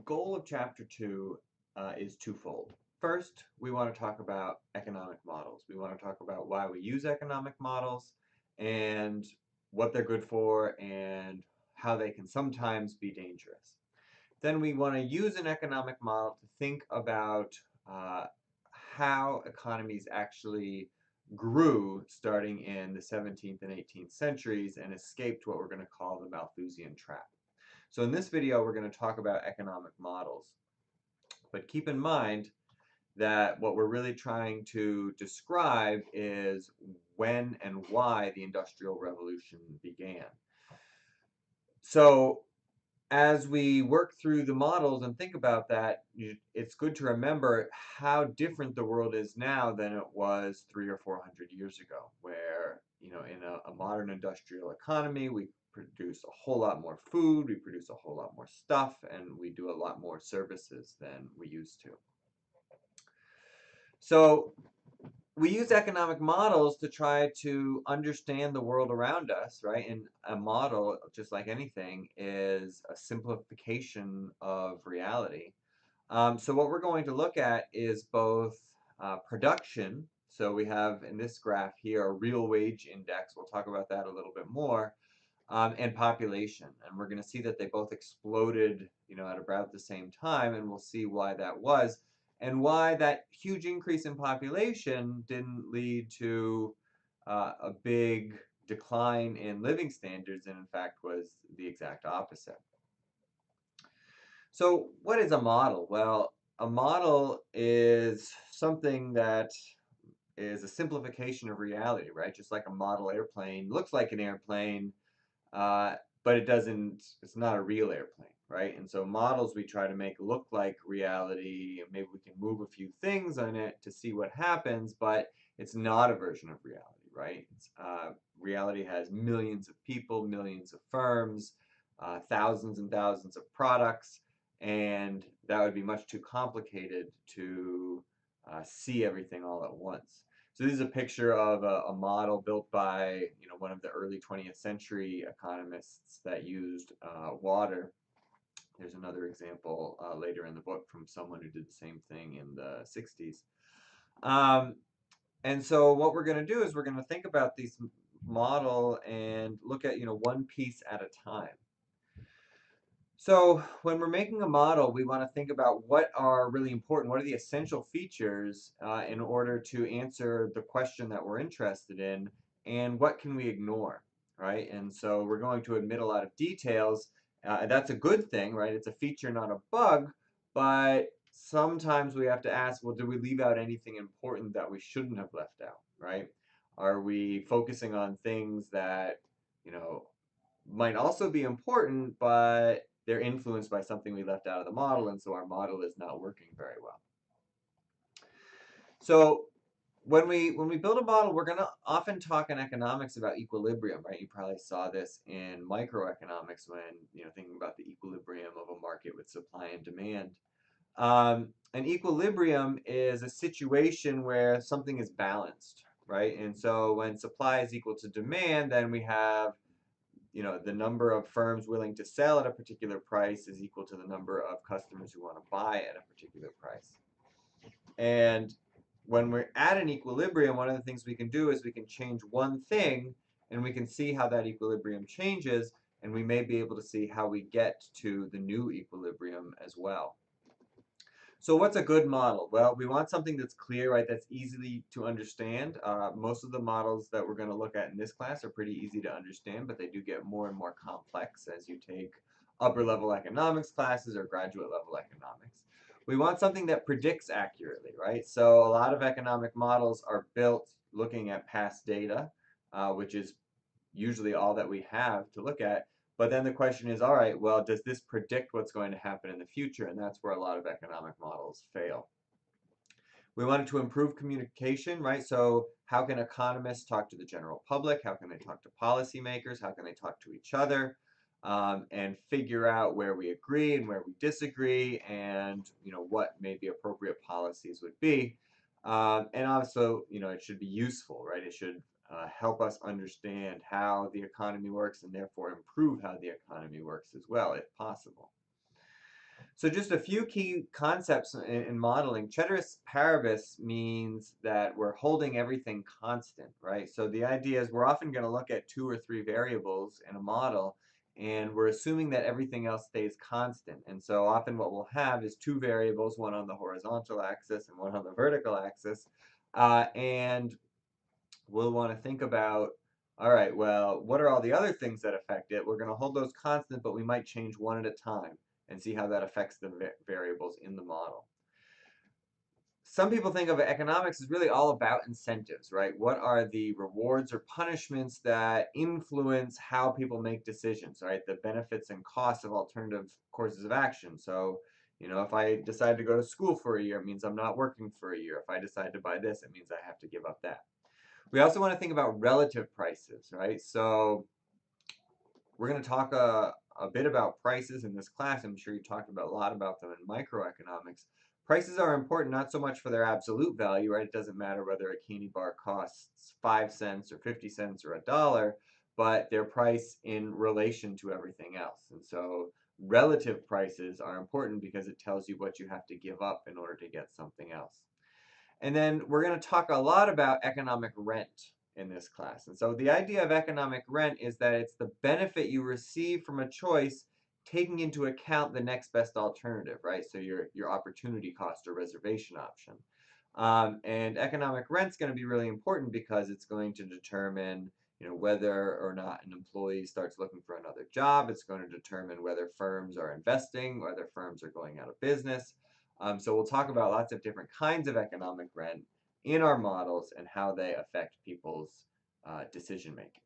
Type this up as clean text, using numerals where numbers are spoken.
goal of Chapter 2 is twofold. First, we want to talk about economic models. We want to talk about why we use economic models and what they're good for and how they can sometimes be dangerous. Then we want to use an economic model to think about uh, how economies actually grew starting in the 17th and 18th centuries and escaped what we're going to call the Malthusian trap. So in this video, we're going to talk about economic models. But keep in mind that what we're really trying to describe is when and why the Industrial Revolution began. So as we work through the models and think about that, it's good to remember how different the world is now than it was 300 or 400 years ago, where, in a modern industrial economy, we produce a whole lot more food, we produce a whole lot more stuff, and we do a lot more services than we used to. So we use economic models to try to understand the world around us, right? And a model, just like anything, is a simplification of reality. So what we're going to look at is both production. So we have in this graph here a real wage index. We'll talk about that a little bit more. And population. And we're going to see that they both exploded, at about the same time, and we'll see why that was and why that huge increase in population didn't lead to a big decline in living standards, and in fact was the exact opposite. So what is a model? Well, a model is something that is a simplification of reality, right? Just like a model airplane looks like an airplane, uh, but it's not a real airplane, right? And so models we try to make look like reality. Maybe we can move a few things on it to see what happens, but it's not a version of reality, right? Reality has millions of people, millions of firms, thousands and thousands of products, and that would be much too complicated to see everything all at once. So this is a picture of a model built by one of the early 20th century economists that used water. There's another example later in the book from someone who did the same thing in the 60s. And so what we're going to do is we're going to think about these model and look at one piece at a time. So when we're making a model, we want to think about what are really important, what are the essential features in order to answer the question that we're interested in, and what can we ignore, right? And so we're going to admit a lot of details. That's a good thing, right? It's a feature, not a bug, but sometimes we have to ask, well, did we leave out anything important that we shouldn't have left out, right? Are we focusing on things that, you know, might also be important, but they're influenced by something we left out of the model, and so our model is not working very well. So when we build a model, we're going to often talk in economics about equilibrium, right? You probably saw this in microeconomics when thinking about the equilibrium of a market with supply and demand. An equilibrium is a situation where something is balanced, right? And so when supply is equal to demand, then we have the number of firms willing to sell at a particular price is equal to the number of customers who want to buy at a particular price. And when we're at an equilibrium, one of the things we can do is we can change one thing and we can see how that equilibrium changes, and we may be able to see how we get to the new equilibrium as well. So what's a good model? Well, we want something that's clear, right? That's easy to understand. Most of the models that we're going to look at in this class are pretty easy to understand, but they do get more and more complex as you take upper level economics classes or graduate level economics. We want something that predicts accurately, right? So a lot of economic models are built looking at past data, which is usually all that we have to look at. But then the question is, all right, well, does this predict what's going to happen in the future? And that's where a lot of economic models fail. We wanted to improve communication, right? So how can economists talk to the general public? How can they talk to policymakers? How can they talk to each other? And figure out where we agree and where we disagree, and what maybe appropriate policies would be. And also, it should be useful, right? It should help us understand how the economy works and therefore improve how the economy works as well, if possible. So just a few key concepts in modeling. Ceteris paribus means that we're holding everything constant, right? So the idea is we're often going to look at two or three variables in a model, and we're assuming that everything else stays constant. And so often what we'll have is two variables, one on the horizontal axis and one on the vertical axis. And we'll want to think about, all right, well, what are all the other things that affect it? We're going to hold those constant, but we might change one at a time and see how that affects the variables in the model. Some people think of economics as really all about incentives, right? What are the rewards or punishments that influence how people make decisions, right? The benefits and costs of alternative courses of action. So, if I decide to go to school for a year, it means I'm not working for a year. If I decide to buy this, it means I have to give up that. We also want to think about relative prices, right? So we're going to talk a bit about prices in this class. I'm sure you talked about a lot about them in microeconomics. Prices are important not so much for their absolute value, right? It doesn't matter whether a candy bar costs 5 cents or 50 cents or a dollar, but their price in relation to everything else. And so relative prices are important because it tells you what you have to give up in order to get something else. And then we're going to talk a lot about economic rent in this class. And so the idea of economic rent is that it's the benefit you receive from a choice taking into account the next best alternative, right? So your opportunity cost or reservation option. And economic rent's going to be really important because it's going to determine whether or not an employee starts looking for another job. It's going to determine whether firms are investing, whether firms are going out of business. So we'll talk about lots of different kinds of economic rent in our models and how they affect people's decision making.